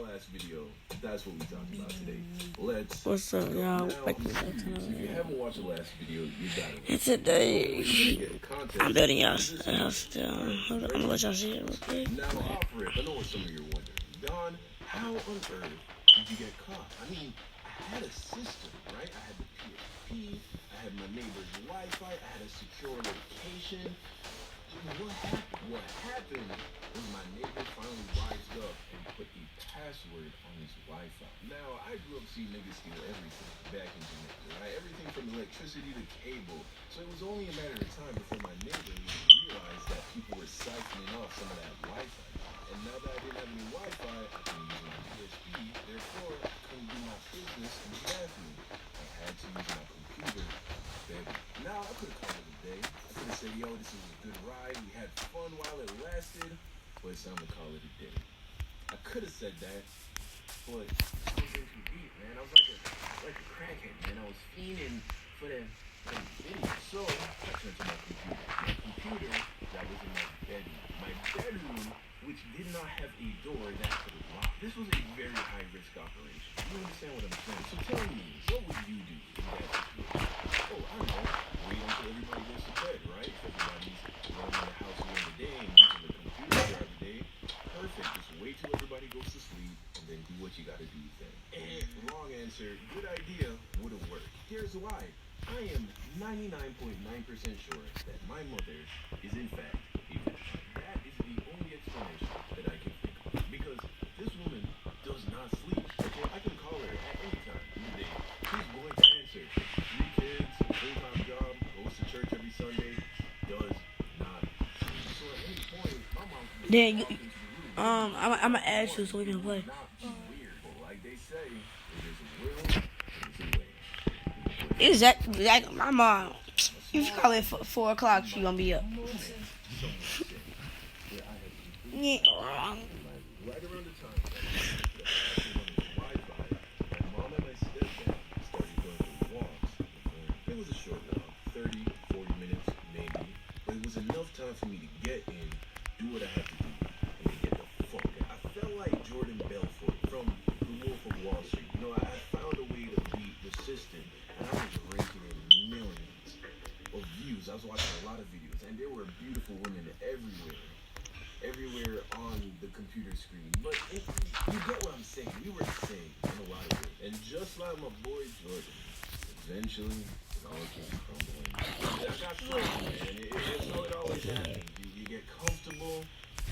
Last video, that's what we talked about today. Let's What's up, go. y'all? Now, Welcome back to if another you video. haven't watched the last video, you got it. And today, Get content. I'm building y'all's house still. Hold on, I'm gonna let y'all see it real quick. Now, off rip, I know what some of you are wondering. Don, how on earth did you get caught? I mean, I had a system, right? I had the PSP, I had my neighbor's Wi-Fi, I had a secure location. What happened was my neighbor finally wised up and put a password on his Wi-Fi. Now, I grew up seeing niggas steal everything back in Jamaica, right? Everything from electricity to cable. So it was only a matter of time before my neighbor realized that people were siphoning off some of that Wi-Fi. And now that I didn't have any Wi-Fi, I couldn't use my PSP. Therefore, I couldn't do my business in the bathroom. I had to use my computer. Baby. Now, I could have called it a day. I could have said, yo, this is a good ride. We had fun while it lasted. But it's time to call it a day. I could have said that, but I was in too deep, man. I was like a crackhead, man. I was fiending for that video. So I turned to my computer. My computer that was in my bedroom. My bedroom, which did not have a door that could lock. This was a very high risk operation. You understand what I'm saying? So tell me, what would you do in that situation? Oh, I don't know. Wait until everybody goes to bed, right? If everybody's running the house during the day and using the computer throughout the day. Perfect. Just wait till everybody goes to sleep and then do what you gotta do then. And wrong answer. Good idea. Wouldn't work. Here's why. I am 99.9% sure that my mother is in fact a vampire. That is the only explanation that I can think of. Because this woman does not sleep. Okay, I can call her at any time in the day. She's going to answer. 3 kids, full-time job, goes to church every Sunday, does not sleep. So at any point, my mom can Then, walk into the room. I'm gonna add you so we can play. Not be weird, but like they say, there's a will, there's a way. Exactly, like my mom. If you call it 4 o'clock, she gonna be up. Yeah, wrong. Right around the time that I was on Wi-Fi, my mom and my stepdad started going for walks. It was a short walk, 30, 40 minutes maybe, but it was enough time for me to get in, do what I had to do, and then get the fuck out. I felt like Jordan Belfort from The Wolf of Wall Street. You know, I found a way to beat the system, and I was raking in millions of views. I was watching a lot of videos, and there were beautiful women everywhere on the computer screen. But you get what I'm saying. We were saved in a lot of ways. And just like my boy Jordan, eventually it all came crumbling. I got friends, man. It's how it always happens. You get comfortable,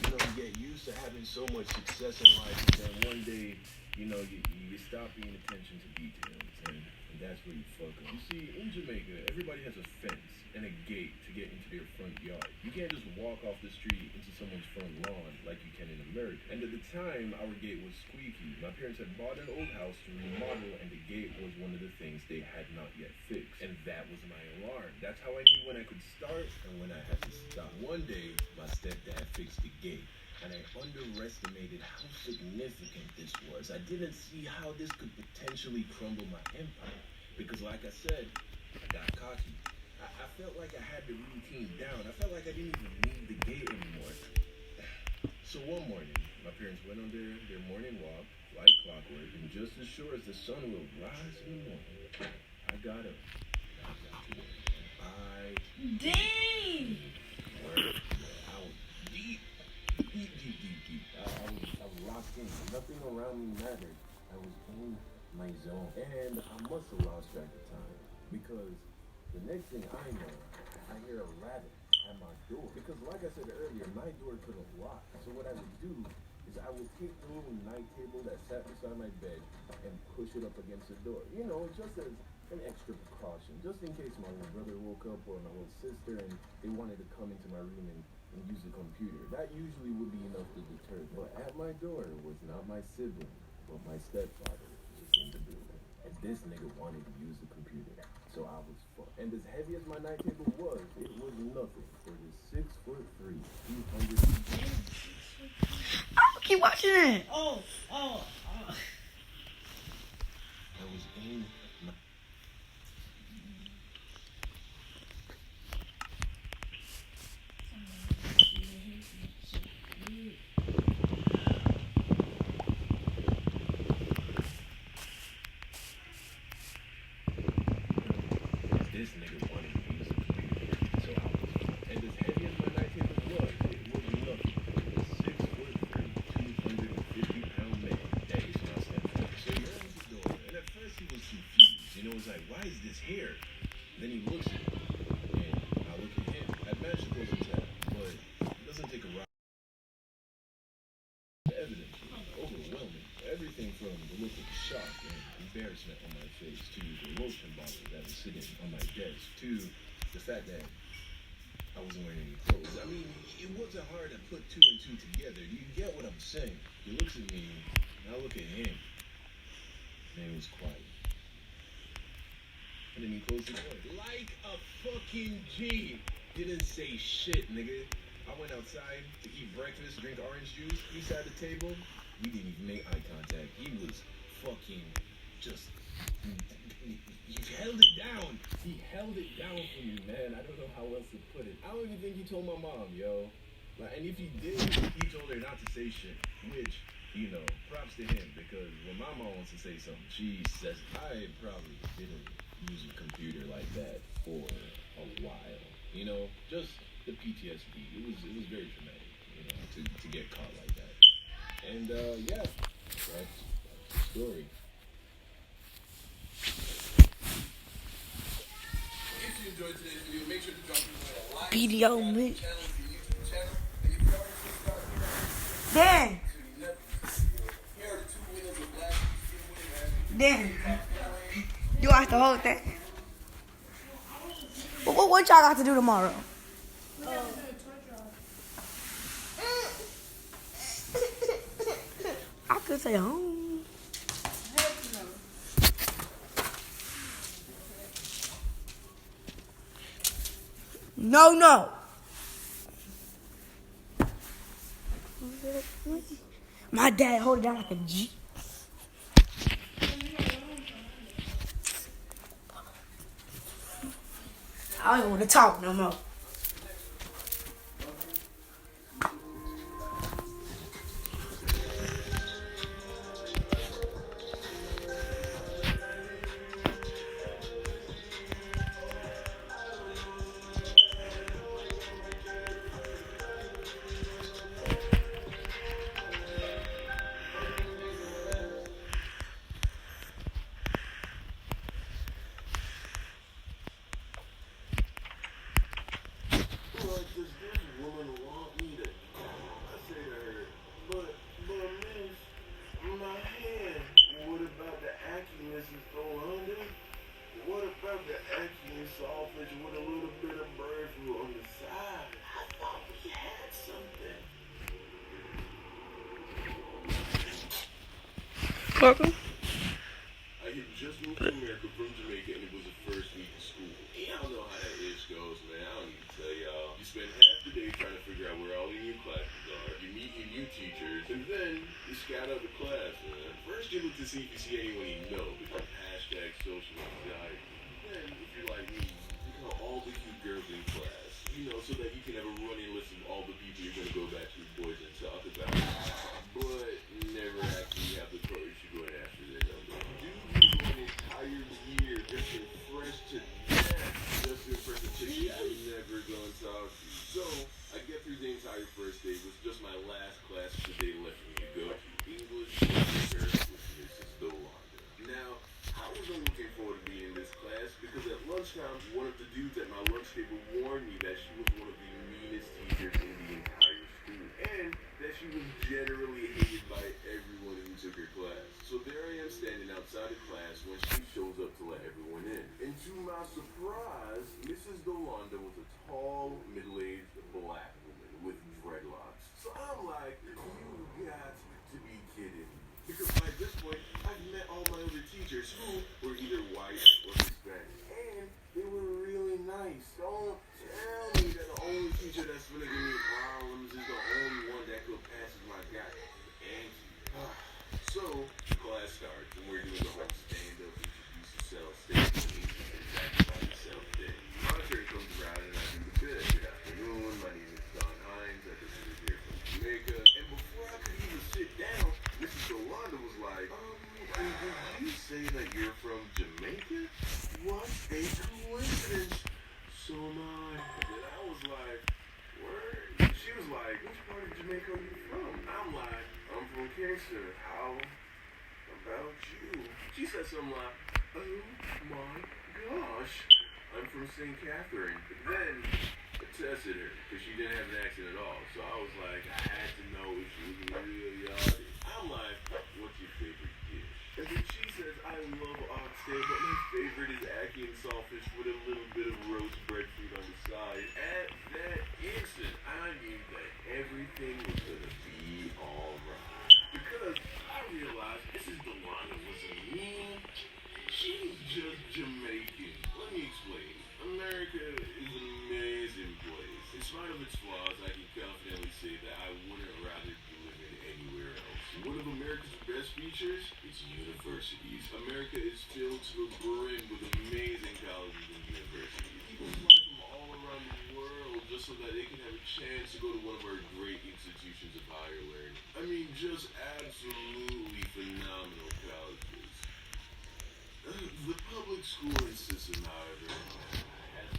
you get used to having so much success in life, and then one day, you stop paying attention to details, and that's where you fuck up. You see, in Jamaica, everybody has a fence and a gate to get into their front yard. You can't just walk off the street into someone's front lawn like you can in America. And at the time, our gate was squeaky. My parents had bought an old house to remodel, and the gate was one of the things they had not yet fixed. And that was my alarm. That's how I knew when I could start and when I had to stop. One day, my stepdad fixed the gate, and I underestimated how significant this was. I didn't see how this could potentially crumble my empire. Because like I said, I got cocky. I felt like I had the routine down. I felt like I didn't even need the gate anymore. So one morning, my parents went on their morning walk, like clockwork, and just as sure as the sun will rise in the morning, I got up. I got to work. Dang! I was deep. I was locked in. Nothing around me mattered. I was in my zone. And I must have lost track of time. Because the next thing I know, I hear a rabbit at my door. Because like I said earlier, my door couldn't lock. So what I would do is I would take the little night table that sat beside my bed and push it up against the door. Just as an extra precaution. Just in case my little brother woke up or my little sister and they wanted to come into my room and use the computer. That usually would be enough to deter them. But at my door was not my sibling, but my stepfather was in the building. And this nigga wanted to use the computer. So I was fucked. And as heavy as my night table was, it was nothing for the 6'3", 300. I'll keep watching it. Oh. I was in my... hair. Then he looks at me, and I look at him. I'd managed to close the tab, but it doesn't take a rock. The evidence was overwhelming. Everything from the look of shock and embarrassment on my face to the lotion bottle that was sitting on my desk to the fact that I wasn't wearing any clothes. I mean, it wasn't hard to put two and two together. Do you get what I'm saying? He looks at me, and I look at him, and it was quiet. And then he closed the door. Like a fucking G. Didn't say shit, nigga. I went outside to eat breakfast, drink orange juice. He sat at the table. We didn't even make eye contact. He was fucking just... He held it down. He held it down for me, man. I don't know how else to put it. I don't even think he told my mom, yo. Like, and if he did, he told her not to say shit. Which, you know, props to him. Because when my mom wants to say something, she says it. I probably didn't use a computer like that for a while. You know, just the PTSD. It was very traumatic, you know, to get caught like that. And yeah, that's the story. If you enjoyed today's video, make sure to drop a like, BDO me. channel to your YouTube channel, and if you already subscribed, Dan. here are the 2 winners of last week's Dan. You watch the whole thing. What y'all got to do tomorrow? I could say home. No. My dad hold it down like a G. I don't even want to talk no more. Welcome. I had just moved to America from Jamaica, and it was the first week of school. Y'all know how that ish goes, man. I don't need to tell y'all. You spend half the day trying to figure out where all your new classes are. You meet your new teachers, and then you scout out the class. First, you look to see if you see anyone you know, because hashtag social anxiety. Then, if you're like me, you call all the cute girls in class, you know, so that you can have a running list of all the people you're going to go back to boys and talk about. But never actually have the courage to go and ask for their number. Do you go an entire year just in fresh to death, just in front of chicks I'm never gonna talk to? So I get through the entire first day with just my last class that they left me to go to, English literature with Mrs. Dolanda. Now, I wasn't looking forward to being in this class because at lunchtime, one of the dudes at my lunch table warned me that she was one of the meanest teachers in the entire school, and that she was generally hated by everyone who took her class. So there I am standing outside of class when she shows up to let everyone in. And to my surprise, Mrs. Dolanda was a tall, middle-aged black woman with dreadlocks. So I'm like, you got to be kidding. Because by this point, I've met all my other teachers who were either white or Hispanic. And they were really nice. Don't tell me that the only teacher that's gonna give me problems is the only one that could pass my guy. And so class starts, and we're doing the whole stand-up, introduce yourself, stand up, exactly yourself thing. My turn comes around, and I do the good. Good afternoon, my name is Don Hines. I visited here from Jamaica. And before I could even sit down, Mrs. Yolanda was like, did you say that you're from Jamaica? What a coincidence. So am I. And then I was like, word? She was like, which part of Jamaica are you from? I'm like, I'm from Kingston. How about you? She said something like, oh my gosh, I'm from St. Catherine. But then I tested her because she didn't have an accent at all. So I was like, I had to know if she was real yachty. I'm like, what's your favorite dish? And then she says, I love oxtail, but my favorite is ackee and saltfish with a little bit of roast breadfruit on the side. At that instant, I knew that everything was gonna be alright. Because I realized Mrs. Delano wasn't mean. She's just Jamaican. Let me explain. America is an amazing place. In spite of its flaws, I can confidently say that I wouldn't rather be living anywhere else. One of America's best features is universities. America is filled to the brim with amazing colleges and universities. People fly from all around the world just so that they can have a chance to go to one of our great institutions of higher learning. I mean, just absolutely phenomenal colleges. The public schooling system, however, has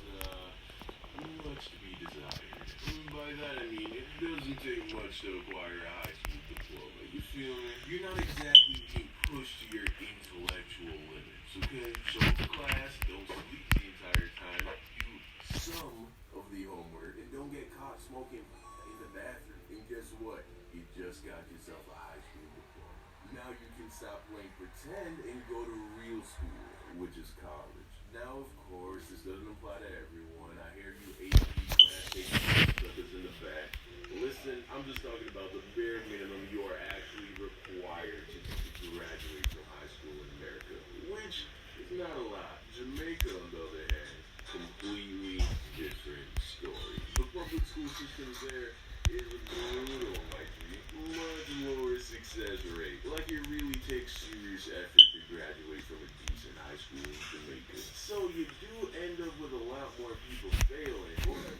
much to be desired. By that I mean it doesn't take much to acquire a high school diploma. You feel me? You're not exactly being pushed to your intellectual limits, okay? Show up to class, don't sleep the entire time, do some of the homework, and don't get caught smoking in the bathroom. And guess what? You just got yourself a high school diploma. Now you can stop playing pretend and go to real school, which is college. Now, of course, this doesn't apply to everyone. I hear you AP class taking suckers in the back. Listen, I'm just talking about the bare minimum you are actually required to graduate from high school in America, which is not a lot. Jamaica, on the other hand, completely different story. The public school system there is brutal, my G. Much lower success rate. Like it really takes serious effort to graduate from a decent high school in Jamaica. So you do end up with a lot more people failing. But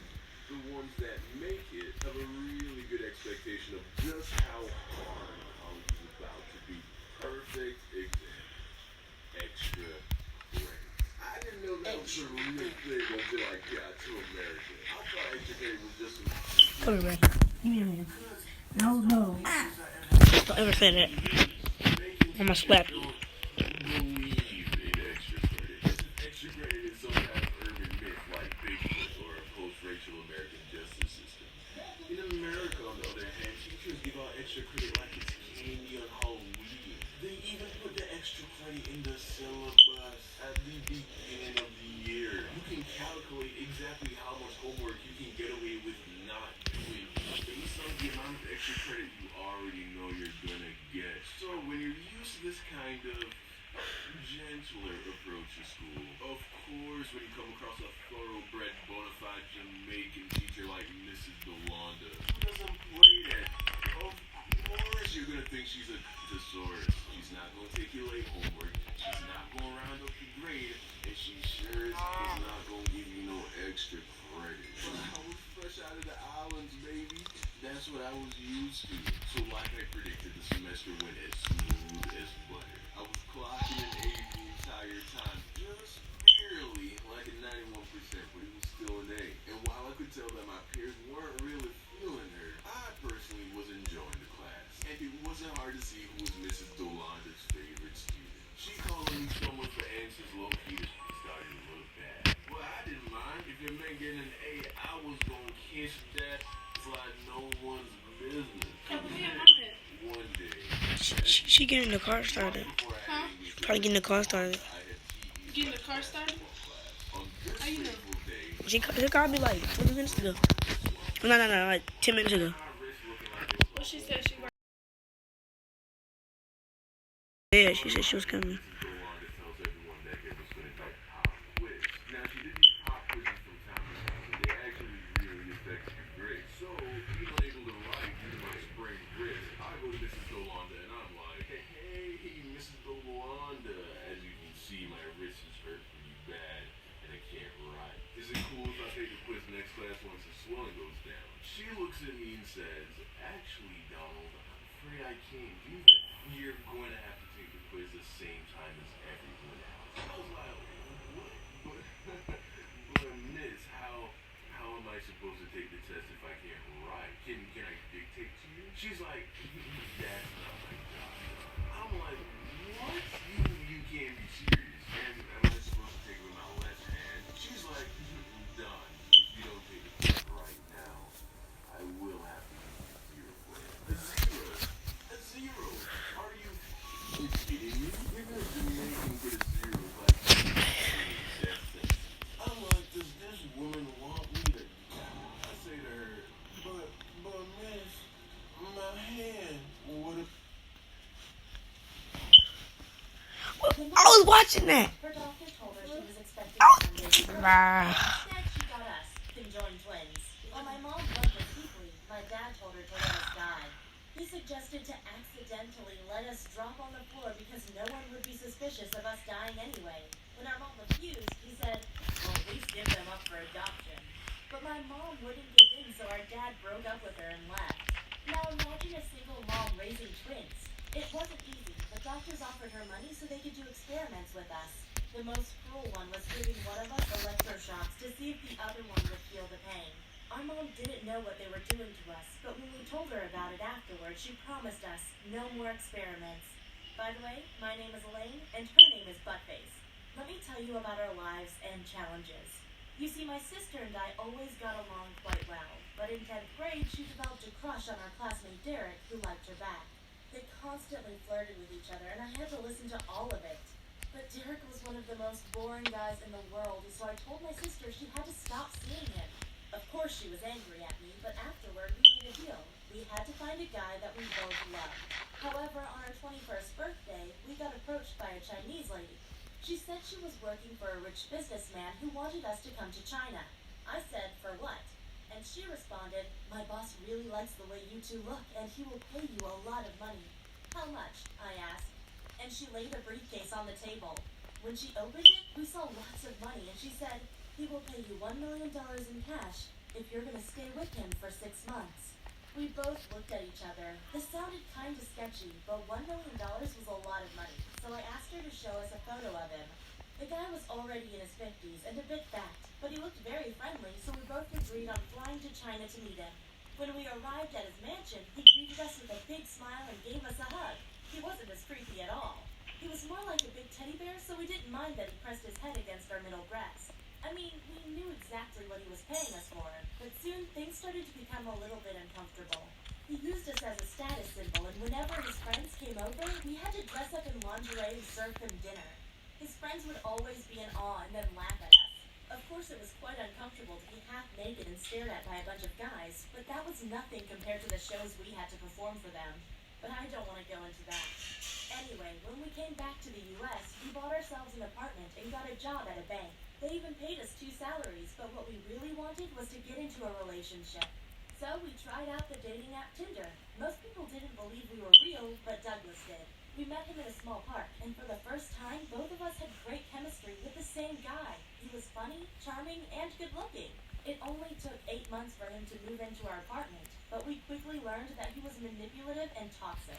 the ones that make it have a really good expectation of just how hard college is about to be. Perfect exam. Extra credit. I didn't know that was a real thing until I got to America. I thought extra credit was just some Come here, man. Give me a minute. No. Don't ever say that. I'm gonna slap you. believe in extra credit. Extra credit is some kind of urban myth like Bigfoot or a post-racial American justice system. In America, on the other hand, teachers give out extra credit like it's candy on Halloween. They even put the extra credit in the syllabus at the beginning of the year. You can calculate exactly how much homework you can get away with not doing based on the amount of extra credit you already know you're gonna get. So when you're used to this kind of gentler approach to school, of course when you come across a thoroughbred bona fide Jamaican teacher like Mrs. Delonda, who doesn't play that, of course you're gonna think she's a thesaurus. She's not gonna take your late homework, she's not gonna round up your grade, and she sure is not gonna give you no extra credit. I was fresh out of the islands, baby. That's what I was used to. So like I predicted, the semester went as smooth as butter. I was clocking an A the entire time. Just barely, like a 91%, but it was still an A. And while I could tell that my peers weren't really feeling her, I personally was enjoying the class. And it wasn't hard to see who was Mrs. Dolanda's favorite student. She calling me someone for answers low-key started to look bad. Well, I didn't mind. If it meant getting an A, I was gonna kiss that like no one's business. One day, She getting the car started. Huh? Probably getting the car started. Getting the car started? How you know? She called me like 20 minutes ago. No, like 10 minutes ago. Well, she said she worked. Yeah, she said she was coming. Now she did these pop quizzes from time to time, and they actually really affect your grades. So, being unable to write due to my sprained wrist, I go to Mrs. Dolanda and I'm like, hey, Mrs. Dolanda. As you can see, my wrist is hurt pretty bad, and I can't write. Is it cool if I take a quiz next class once the swelling goes down? She looks at me and says, actually, Donald, I'm afraid I can't do that. You're going to have to take the quiz the same time as everyone else. I was like, what? But miss, how am I supposed to take the test if I can't write? Can I dictate to you? She's like, that's not my job. I'm like, what? You can't be serious. And am I supposed to take it with my I'm kidding you. You're gonna Jamaican get a zero like that's it. I'm like, does this woman want me to die? I say to her, but miss, my hand. What if I was watching that. Her doctor told her she was expecting Oh. Sunday. Ah. Instead, she got us, conjoined twins. While my mom loved us deeply, my dad told her to let us die. He suggested to accidentally let us drop on the floor because no one would be suspicious of us dying anyway. When our mom refused, he said, well, at least give them up for adoption. But my mom wouldn't give in, so our dad broke up with her and left. Now imagine a single mom raising twins. It wasn't easy, but doctors offered her money so they could do experiments with us. The most cruel one was giving one of us electroshocks to see if the other one would feel the pain. Our mom didn't know what they were doing to us, but when we told her about it afterwards, she promised us no more experiments. By the way, my name is Elaine, and her name is Buttface. Let me tell you about our lives and challenges. You see, my sister and I always got along quite well, but in 10th grade, she developed a crush on our classmate Derek, who liked her back. They constantly flirted with each other, and I had to listen to all of it. But Derek was one of the most boring guys in the world, so I told my sister she had to stop seeing him. Of course, she was angry at me, but afterward, we made a deal. We had to find a guy that we both loved. However, on our 21st birthday, we got approached by a Chinese lady. She said she was working for a rich businessman who wanted us to come to China. I said, for what? And she responded, my boss really likes the way you two look, and he will pay you a lot of money. How much? I asked. And she laid a briefcase on the table. When she opened it, we saw lots of money, and she said, he will pay you $1 million in cash if you're going to stay with him for 6 months. We both looked at each other. This sounded kind of sketchy, but $1 million was a lot of money, so I asked her to show us a photo of him. The guy was already in his 50s and a bit fat, but he looked very friendly, so we both agreed on flying to China to meet him. When we arrived at his mansion, he greeted us with a big smile and gave us a hug. He wasn't as creepy at all. He was more like a big teddy bear, so we didn't mind that he pressed his head against our middle breast. I mean, we knew exactly what he was paying us for, but soon things started to become a little bit uncomfortable. He used us as a status symbol, and whenever his friends came over, we had to dress up in lingerie and serve them dinner. His friends would always be in awe and then laugh at us. Of course, it was quite uncomfortable to be half naked and stared at by a bunch of guys, but that was nothing compared to the shows we had to perform for them. But I don't want to go into that. Anyway, when we came back to the U.S., we bought ourselves an apartment and got a job at a bank. They even paid us 2 salaries, but what we really wanted was to get into a relationship. So we tried out the dating app Tinder. Most people didn't believe we were real, but Douglas did. We met him in a small park, and for the first time, both of us had great chemistry with the same guy. He was funny, charming, and good-looking. It only took 8 months for him to move into our apartment, but we quickly learned that he was manipulative and toxic.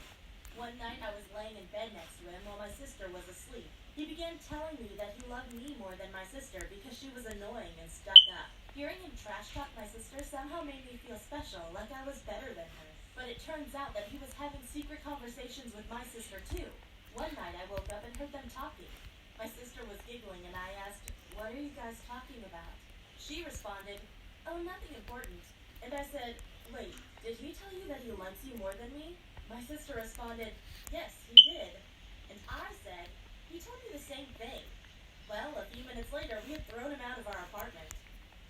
One night, I was laying in bed next to him while my sister was asleep. He began telling me that he loved me more than my sister because she was annoying and stuck up. Hearing him trash talk my sister somehow made me feel special, like I was better than her. But it turns out that he was having secret conversations with my sister too. One night I woke up and heard them talking. My sister was giggling and I asked, "What are you guys talking about?" She responded, "Oh, nothing important." And I said, "Wait, did he tell you that he likes you more than me?" My sister responded, "Yes, he did." And I said, "He told me the same thing." Well, a few minutes later, we had thrown him out of our apartment.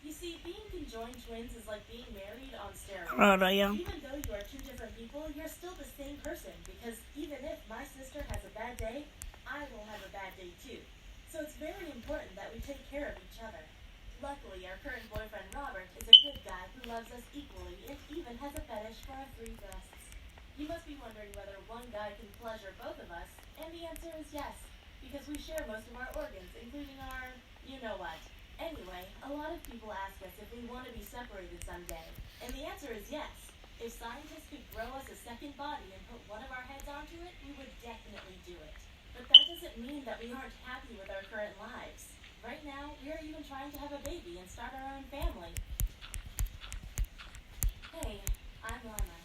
You see, being conjoined twins is like being married on steroids. Oh, no, yeah. Even though you are 2 different people, you're still the same person, because even if my sister has a bad day, I will have a bad day too. So it's very important that we take care of each other. Luckily, our current boyfriend Robert is a good guy who loves us equally and even has a fetish for our 3 breasts. You must be wondering whether one guy can pleasure both of us, and the answer is yes, because we share most of our organs, including our you-know-what. Anyway, a lot of people ask us if we want to be separated someday, and the answer is yes. If scientists could grow us a second body and put one of our heads onto it, we would definitely do it. But that doesn't mean that we aren't happy with our current lives. Right now, we are even trying to have a baby and start our own family. Hey, I'm Lana,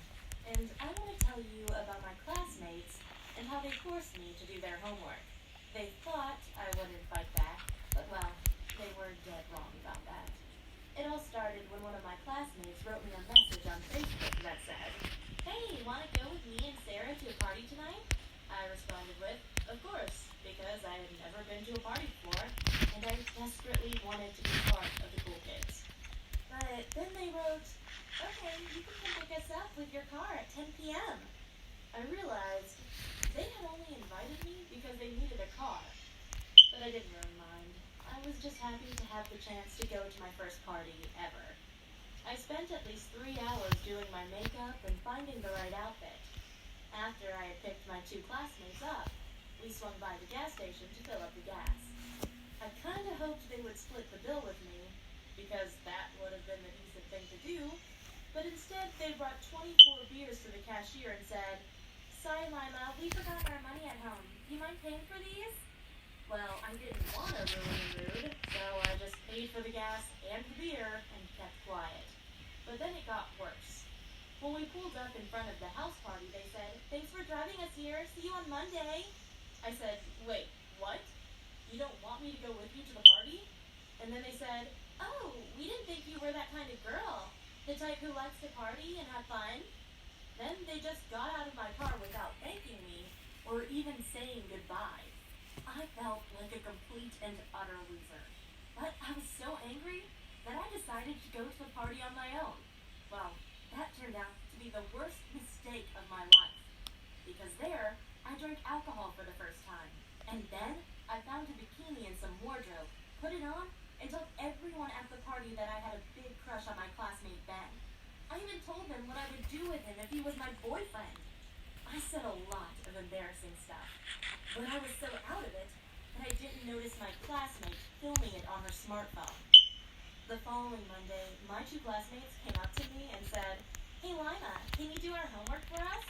and I want to tell you about my classmates and how they forced me to do their homework. They thought I wouldn't fight back, but well, they were dead wrong about that. It all started when one of my classmates wrote me a message on Facebook that said, "Hey, wanna go with me and Sarah to a party tonight?" I responded with, of course, because I had never been to a party before, and I desperately wanted to be part of the cool kids. But then they wrote, okay, you can come pick us up with your car at 10 p.m. I realized they had only invited me because they needed a car, but I didn't really mind. I was just happy to have the chance to go to my first party ever. I spent at least 3 hours doing my makeup and finding the right outfit. After I had picked my 2 classmates up, we swung by the gas station to fill up the gas. I kinda hoped they would split the bill with me, because that would have been the decent thing to do, but instead they brought 24 beers to the cashier and said, sorry Lima, we forgot our money at home. Do you mind paying for these? Well, I didn't want to ruin the mood, so I just paid for the gas and the beer and kept quiet. But then it got worse. When we pulled up in front of the house party, they said, thanks for driving us here. See you on Monday. I said, wait, what? You don't want me to go with you to the party? And then they said, oh, we didn't think you were that kind of girl. The type who likes to party and have fun. Then they just got out of my car without thanking me or even saying goodbye. I felt like a complete and utter loser. But I was so angry that I decided to go to the party on my own. Well, that turned out to be the worst mistake of my life. Because there, I drank alcohol for the first time. And then, I found a bikini and some wardrobe, put it on, and told everyone at the party that I had a big crush on my classmate Ben. I even told them what I would do with him if he was my boyfriend. I said a lot of embarrassing stuff. But I was so out of it that I didn't notice my classmate filming it on her smartphone. The following Monday, my 2 classmates came up to me and said, hey Lima, can you do our homework for us?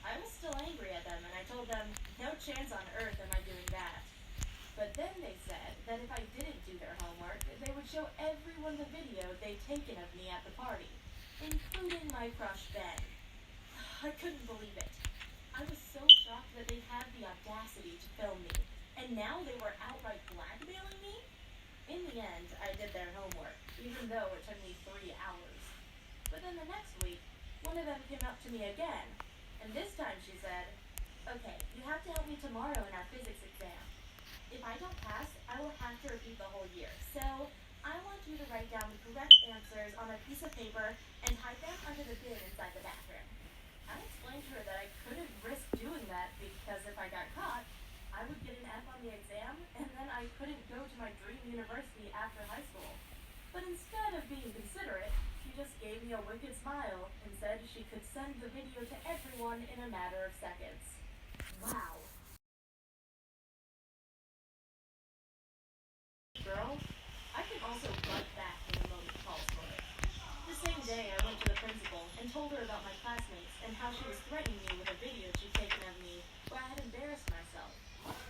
I was still angry at them and I told them, no chance on earth am I doing that. But then they said that if I didn't do their homework, they would show everyone the video they'd taken of me at the party, including my crush Ben. I couldn't believe it. I was so shocked that they had the audacity to film me, and now they were outright blackmailing me? In the end, I did their homework, even though it took me 3 hours. But then the next week, one of them came up to me again, and this time she said, okay, you have to help me tomorrow in our physics exam. If I don't pass, I will have to repeat the whole year, so I want you to write down the correct answers on a piece of paper and hide them under the bin inside the bathroom. I explained to her that I couldn't risk doing that because if I got caught, I would get an F on the exam, and then I couldn't go to my dream university after high school. But instead of being considerate, she just gave me a wicked smile and said she could send the video to everyone in a matter of seconds. Wow. Girl, I can also bite back when the moment calls for it. The same day, I went to the principal and told her about my classmates and how she was threatening me with a video she'd taken of me where I had embarrassed myself.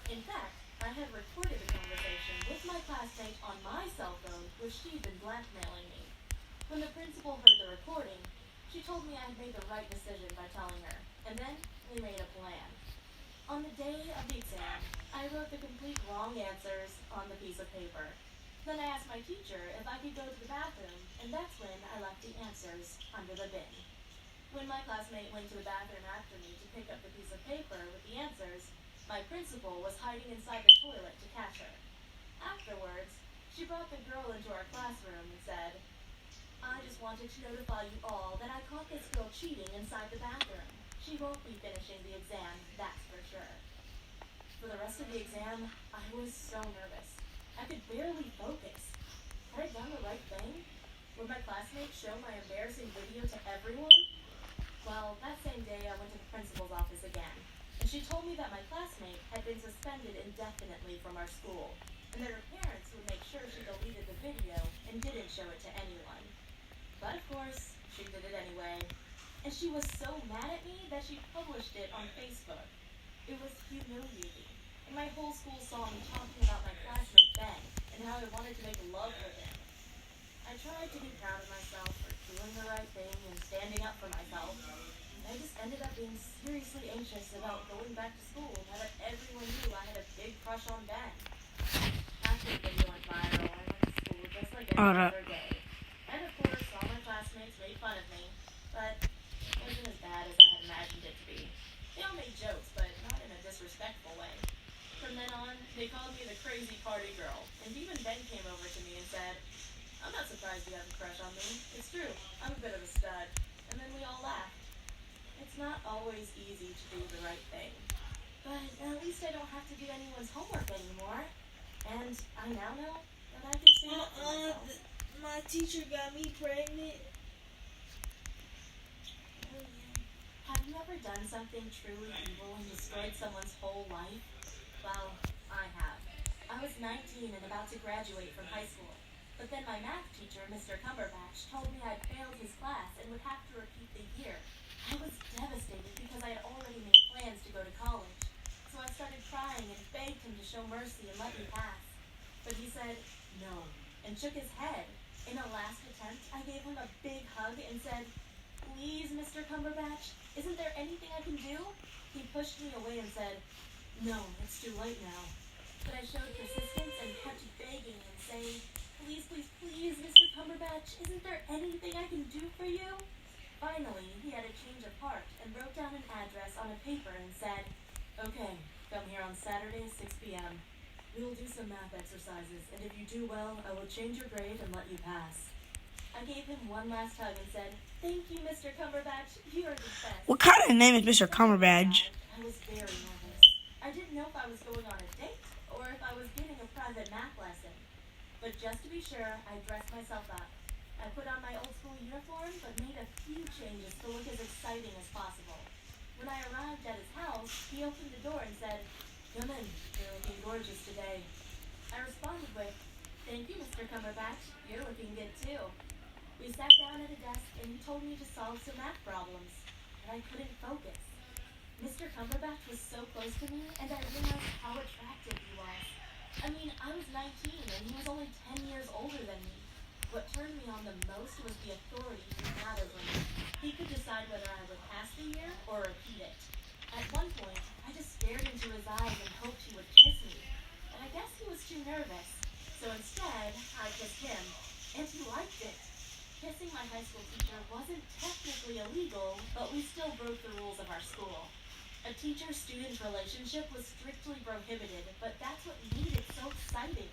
In fact, I had recorded the conversation with my classmate on my cell phone, which she'd been blackmailing me. When the principal heard the recording, she told me I had made the right decision by telling her, and then we made a plan. On the day of the exam, I wrote the complete wrong answers on the piece of paper. Then I asked my teacher if I could go to the bathroom, and that's when I left the answers under the bin. When my classmate went to the bathroom after me to pick up the piece of paper with the answers, my principal was hiding inside the toilet to catch her. Afterwards, she brought the girl into our classroom and said, I just wanted to notify you all that I caught this girl cheating inside the bathroom. She won't be finishing the exam, that's for sure. For the rest of the exam, I was so nervous. I could barely focus. Had I done the right thing? Would my classmates show my embarrassing video to everyone? Well, that same day I went to the principal's office again, and she told me that my classmate had been suspended indefinitely from our school, and that her parents would make sure she deleted the video and didn't show it to anyone. But of course, she did it anyway. And she was so mad at me that she published it on Facebook. It was humiliating. And my whole school saw me talking about my classmate Ben and how I wanted to make love with him. I tried to be proud of myself for doing the right thing and standing up for myself. And I just ended up being seriously anxious about going back to school now that everyone knew I had a big crush on Ben. After the video went viral, I went to school just like any other day. And of course, all my classmates made fun of me, but it wasn't as bad as I had imagined it to be. They all made jokes, but not in a away. From then on, they called me the crazy party girl, and even Ben came over to me and said, I'm not surprised you have a crush on me. It's true, I'm a bit of a stud. And then we all laughed. It's not always easy to do the right thing. But at least I don't have to do anyone's homework anymore. And I now know that I can stand up for myself. My teacher got me pregnant. Have you ever done something truly evil and destroyed someone's whole life? Well, I have. I was 19 and about to graduate from high school. But then my math teacher, Mr. Cumberbatch, told me I'd failed his class and would have to repeat the year. I was devastated because I had already made plans to go to college. So I started crying and begged him to show mercy and let me pass. But he said, no, and shook his head. In a last attempt, I gave him a big hug and said, please, Mr. Cumberbatch, isn't there anything I can do? He pushed me away and said, no, it's too late now. But I showed persistence and kept begging and saying, please, please, please, Mr. Cumberbatch, isn't there anything I can do for you? Finally, he had a change of heart and wrote down an address on a paper and said, okay, come here on Saturday, 6 p.m. We will do some math exercises, and if you do well, I will change your grade and let you pass. I gave him one last hug and said, thank you, Mr. Cumberbatch, you are the best. What kind of name is Mr. Cumberbatch? I was very nervous. I didn't know if I was going on a date or if I was getting a private math lesson. But just to be sure, I dressed myself up. I put on my old school uniform, but made a few changes to look as exciting as possible. When I arrived at his house, he opened the door and said, come in, you're looking gorgeous today. I responded with, thank you, Mr. Cumberbatch, you're looking good too. We sat down at a desk and he told me to solve some math problems, but I couldn't focus. Mr. Cumberbatch was so close to me, and I realized how attractive he was. I mean, I was 19 and he was only 10 years older than me. What turned me on the most was the authority he had over me. He could decide whether I would pass the year or repeat it. At one point, I just stared into his eyes and hoped he would kiss me. But I guess he was too nervous. So instead, I kissed him, and he liked it. Kissing my high school teacher wasn't technically illegal, but we still broke the rules of our school. A teacher-student relationship was strictly prohibited, but that's what made it so exciting.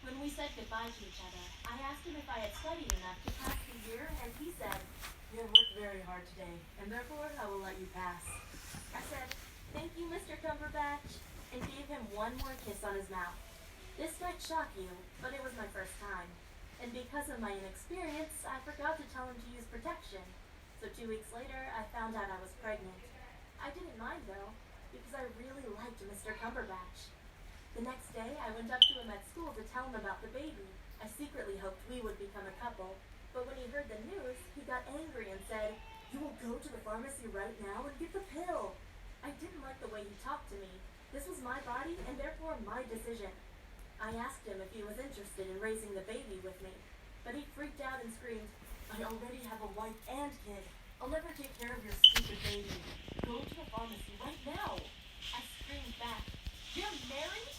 When we said goodbye to each other, I asked him if I had studied enough to pass the year, and he said, you have worked very hard today, and therefore I will let you pass. I said, thank you, Mr. Cumberbatch, and gave him one more kiss on his mouth. This might shock you, but it was my first time. And because of my inexperience, I forgot to tell him to use protection. So 2 weeks later, I found out I was pregnant. I didn't mind though, because I really liked Mr. Cumberbatch. The next day, I went up to him at school to tell him about the baby. I secretly hoped we would become a couple, but when he heard the news, he got angry and said, you will go to the pharmacy right now and get the pill. I didn't like the way he talked to me. This was my body and therefore my decision. I asked him if he was interested in raising the baby with me, but he freaked out and screamed, I already have a wife and kid. I'll never take care of your stupid baby. Go to the pharmacy right now. I screamed back, you're married?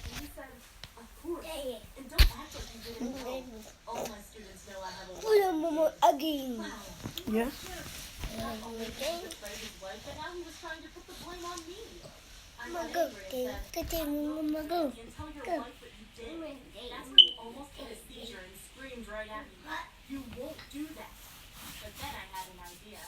And he said, of course. And don't act like you didn't know. All my students know I have a wife. Again. Wow. Yeah. Not only did he betray his wife, but now he was trying to put the blame on me. I got angry and said, and tell your wife what you did. That's when he almost had a seizure and screamed right at me. You won't do that. But then I had an idea.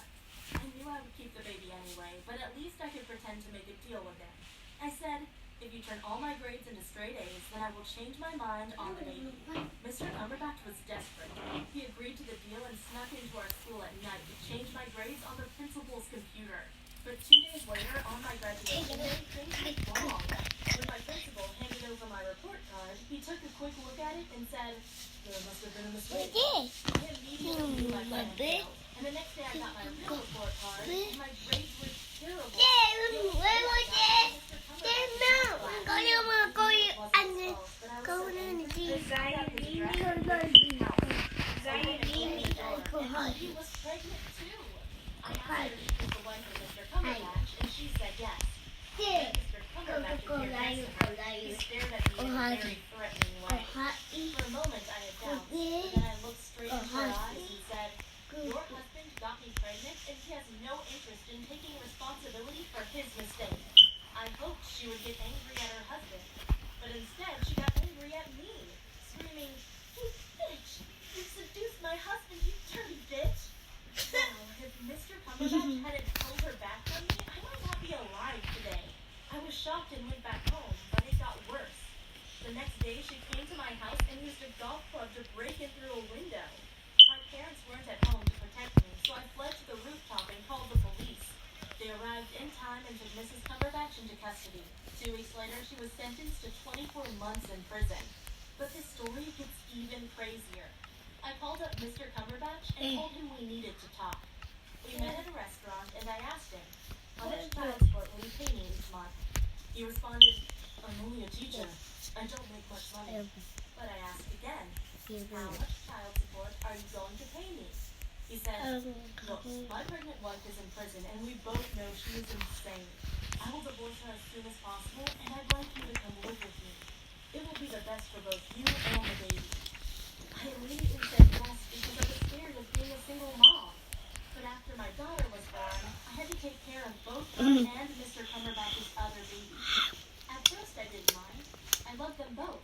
I knew I would keep the baby anyway, but at least I could pretend to make a deal with him. I said, if you turn all my grades into straight A's, then I will change my mind on the baby. Mr. Cumberbatch was desperate. He agreed to the deal and snuck into our school at night to change my grades on the principal's computer. But 2 days later, on my graduation day, things went wrong. When my principal handed over my report card, he took a quick look at it and said, there must have been a mistake. He immediately knew my plan had failed. And the next day I got my real report card, and my grades were terrible. He was pregnant too. I asked her if she was the wife of Mr. Cumberbatch, and she said yes. Then Mr. Cumberbatch appeared next to her. He stared at me in a very threatening way. For a moment I had doubts, but then I looked straight into her eyes and said, your husband got me pregnant, and he has no interest in taking responsibility for his mistake. I hoped she would get The next day, she came to my house and used a golf club to break in through a window. My parents weren't at home to protect me, so I fled to the rooftop and called the police. They arrived in time and took Mrs. Cumberbatch into custody. 2 weeks later, she was sentenced to 24 months in prison. But this story gets even crazier. I called up Mr. Cumberbatch and told him we needed to talk. We met at a restaurant and I asked him, how much child support will you pay me each month? He responded, I'm only a teacher. I don't make much money. But I asked again, how much child support are you going to pay me? He said, look, my pregnant wife is in prison and we both know she is insane. I will divorce her as soon as possible and I'd like you to come live with me. It will be the best for both you and the baby. I immediately said yes because I was scared of being a single mom. But after my daughter was born, I had to take care of both her and Mr. Cumberbatch's other baby. At first I didn't mind. I loved them both.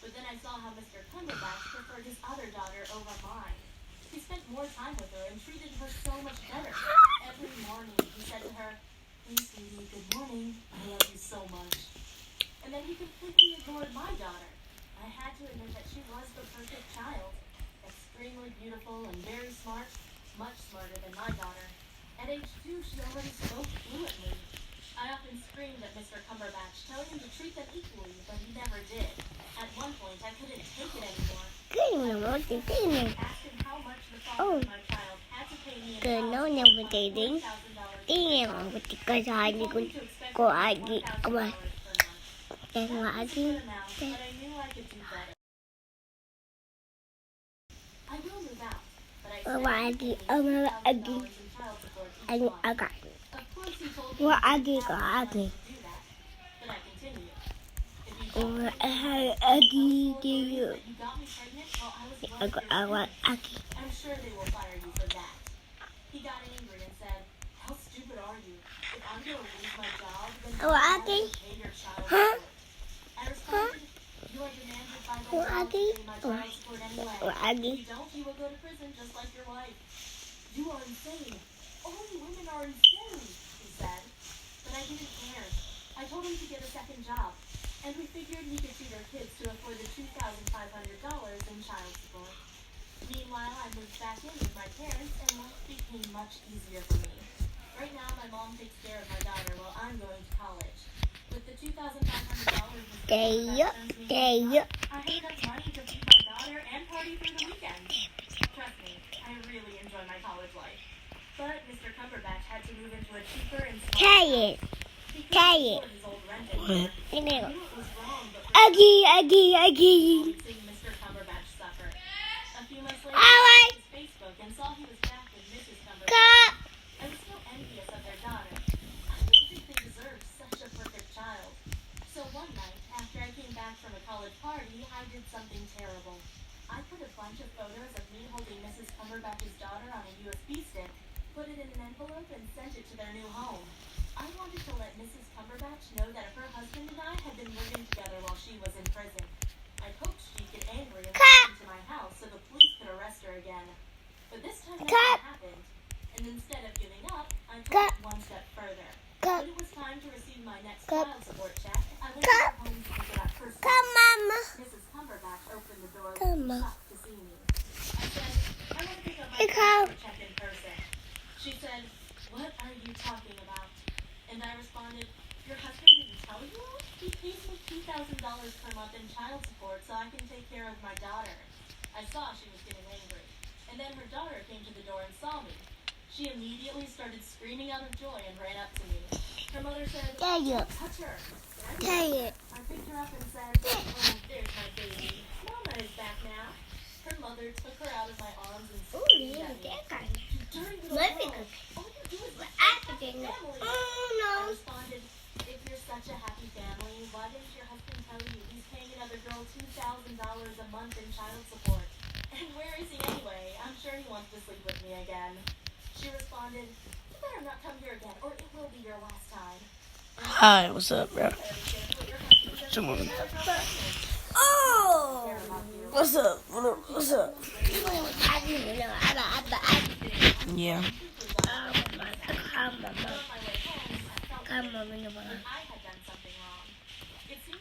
But then I saw how Mr. Cumberbatch preferred his other daughter over mine. He spent more time with her and treated her so much better. Every morning he said to her, hey sweetie, good morning. I love you so much. And then he completely ignored my daughter. I had to admit that she was the perfect child. Extremely beautiful and very smart, much smarter than my daughter. At age 2, she already spoke fluently. I often screamed at Mr. Cumberbatch, telling him to treat them equally, but he never did. At one point, I couldn't take it anymore. Asked him how much the father of my child had to pay me in $4,000 per month. That was a good amount, but I knew I could do better. I will move out, but I said $2,000 in child support each month. Of course, he told me he didn't have the money to do that, but I continued. If you don't that you got me pregnant while I was well, I'm sure they will fire you for that. He got angry and said, how stupid are you? If I'm going to lose my job, then I'm going to pay your child support. I responded, you are demanded by my job to pay my child support anyway. If you don't, you will go to prison just like your wife. You are insane. Only women are insane, he said. But I didn't care. I told him to get a second job, and we figured he could feed our kids to afford the $2,500 in child support. Meanwhile, I moved back in with my parents, and life became much easier for me. Right now, my mom takes care of my daughter while I'm going to college. With the $2,500 I had enough money to feed my daughter and party through the weekend. Trust me, I really enjoy my college life. But Mr. Cumberbatch had to move into a cheaper and smaller house. He couldn't afford his old rent anymore. I knew it was wrong, but seeing Mr. Cumberbatch suffer. A few months later, I checked his Facebook and saw he was back with Mrs. Cumberbatch. I was so envious of their daughter. I didn't think they deserved such a perfect child. So one night, after I came back from a college party, I did something terrible. I put a bunch of photos of me holding Mrs. Cumberbatch's daughter on a USB stick, put it in an envelope, and sent it to their new home. I wanted to let Mrs. Cumberbatch know that her husband and I had been living together while she was in prison. I hoped she'd get angry and walk into my house so the police could arrest her again. But this time nothing happened. And instead of giving up, I took it one step further. When it was time to receive my next child support check, I went to her home to pick it up personally. Mrs. Cumberbatch opened the door shocked to see me. I said, I want to pick up my child support check in person. She said, what are you talking about? And I responded, your husband didn't tell you? He pays me $2,000 per month in child support so I can take care of my daughter. I saw she was getting angry. And then her daughter came to the door and saw me. She immediately started screaming out of joy and ran up to me. Her mother said, don't touch her. I picked her up and said, oh, there's my baby. Mama is back now. Her mother took her out of my arms and screamed at me. You dirty little girl. All you do is family. I responded, if you're such a happy family, why didn't your husband tell you he's paying another girl $2,000 a month in child support? And where is he anyway? I'm sure he wants to sleep with me again. She responded, you better not come here again, or it will be your last time. Hi, what's up, bro? Oh! What's up? What's up? Yeah.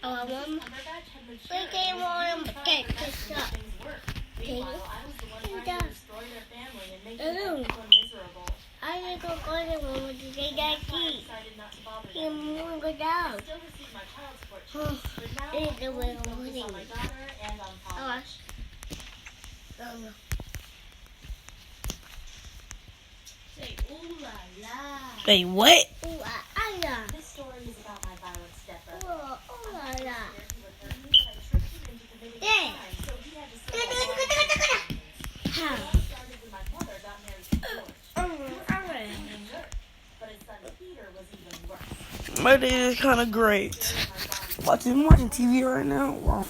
Oh, Mrs. Mom. Cumberbatch had matured We and came was on really a trying her cake best to shop. make things work. Meanwhile, I was the one trying Yeah. to destroy their family and make Hello. everyone miserable. I need to go to the room to take that That's why I key. decided not to bother You them. want to go I down. still receive my child support Oh, checks, but now it is I'm the fully way of focused living. on my daughter and on Oh, college. no. Say, ooh la la. Wait, what? Ooh la la. This story is about my violent stepbrother. Ooh la la. He would hurt me, but I tricked him into committing a Yeah. crime, so he had to Good, settle good, all good, my good, good, It How? all started when my mother got married to George. Alright. He was a jerk, but his son Peter was even worse. My day is kind of great. My body Watching TV right now while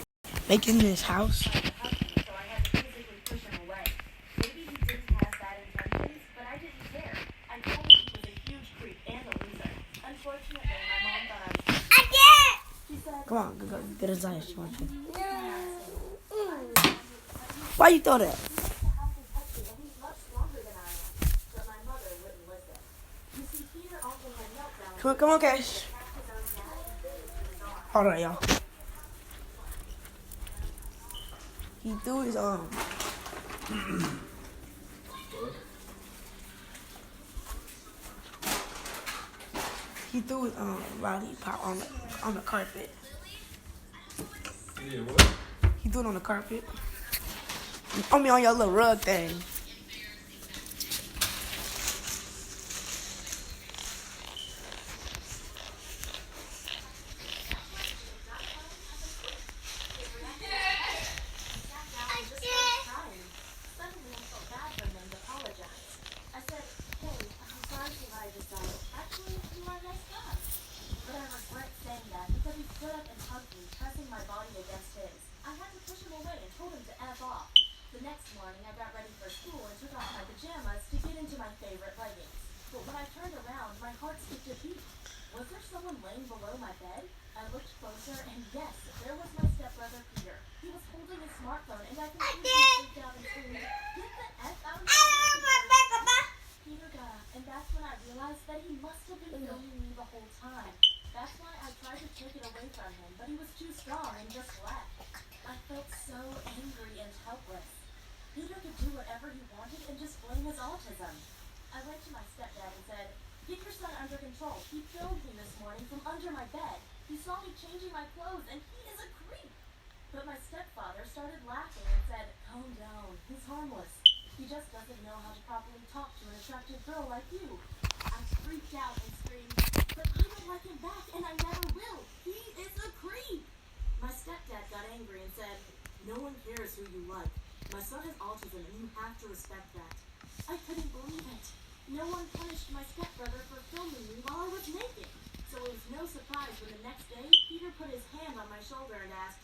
making this house. so I had to physically push him away. Maybe he didn't have bad intentions, but I didn't care. I told him he was a huge creep and a loser. Unfortunately, my mom thought I was. I did. She said, Come on, go get his eyes. Watch it. No. Why you throw that? "The house is healthy and he's much stronger than I am." But my mother wouldn't listen. You see, Peter also had meltdowns. Come on, Cash. Hold on, y'all. He threw his He threw his lollipop on the carpet. Yeah, what? He threw it on the carpet. On me on your little rug thing. Suddenly, I felt bad for him and apologized. I said, "Hey, I'm sorry for what I just done. Actually, you are a nice guy." But I regret saying that because he stood up and hugged me, pressing my body against his. I had to push him away and told him to F off. The next morning, I got ready for school and took off my pajamas to get into my favorite leggings. But when I turned around, my heart skipped a beat. Was there someone laying below my bed? I looked closer, and yes, there was my stepbrother Peter. He was holding his smartphone, and I could see him freaked out and screamed, "Get the F out of here!" Peter got up, and that's when I realized that he must have been filming me the whole time. That's why I tried to take it away from him, but he was too strong and just left. I felt so angry and helpless. Peter could do whatever he wanted and just blame his autism. I went to my stepdad and said, "Get your son under control. He filmed me this morning from under my bed. He saw me changing my clothes, and he is a creep." But my stepfather started laughing and said, "Calm down. He's harmless. He just doesn't know how to properly talk to an attractive girl like you." I freaked out and screamed, "But I don't like him back, and I never will. He is a creep." My stepdad got angry and said, "No one cares who you like. My son has autism, and you have to respect that." I couldn't believe it. No one punished my stepbrother for filming me while I was naked. So it was no surprise when the next day, Peter put his hand on my shoulder and asked,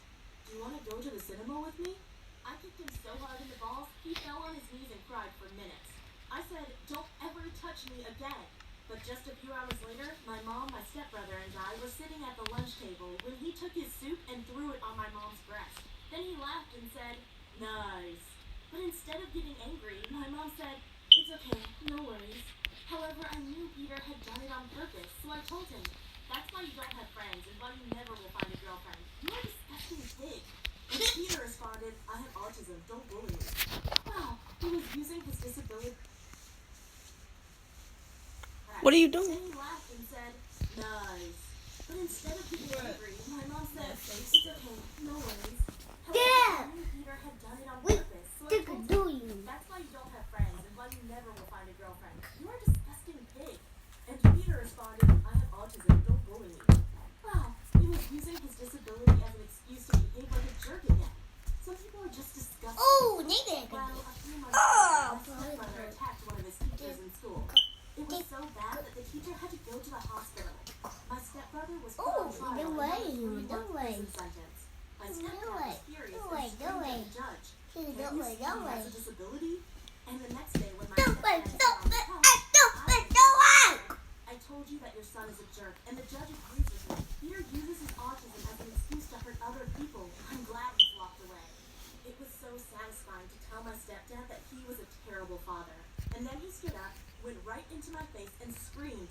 "Do you want to go to the cinema with me?" I kicked him so hard in the balls, he fell on his knees and cried for minutes. I said, "Don't ever touch me again." But just a few hours later, my mom, my stepbrother, and I were sitting at the lunch table when he took his soup and threw it on my mom's breast. Then he laughed and said, "Nice." But instead of getting angry, my mom said, "It's okay, no worries." However, I knew Peter had done it on purpose, so I told him, "That's why you don't have friends and why you never will find a girlfriend. You are a disgusting pig." And Peter responded, "I have autism, don't bully me." Wow, he was using his disability. What are you Then doing? he laughed and said, "Nice." But instead of getting angry, my mom said, "It's okay, no worries." However, Yeah. I knew Peter had done it on We purpose, so I took a told him, doing. "That's why you don't have friends and why you never will find a girlfriend. You are a disgusting pig." And Peter responded, "I have autism, don't bully me." Wow, he was using his disability as an excuse to behave like a jerk again. Some people are just disgusting. Oh, nigga. Well, a few months Oh, later, my stepbrother attacked one of his teachers in school. It was so bad that the teacher had to go to the hospital. My stepbrother was put on Oh, trial no and way, got a 3-month no way. prison sentence. My No stepdad way, was furious no and way, screamed no at way. the judge. No "Can't way, you no see he way. has a disability?" And the next day, when my Don't stepdad wait, was don't on the wait, couch, don't I wait, was don't wait. "I told you that your son is a jerk, and the judge agrees with me. Peter uses his autism as an excuse to hurt other people. I'm glad he's walked away." It was so satisfying to tell my stepdad that he was a terrible father. And then he stood up, went right into my face, and screamed,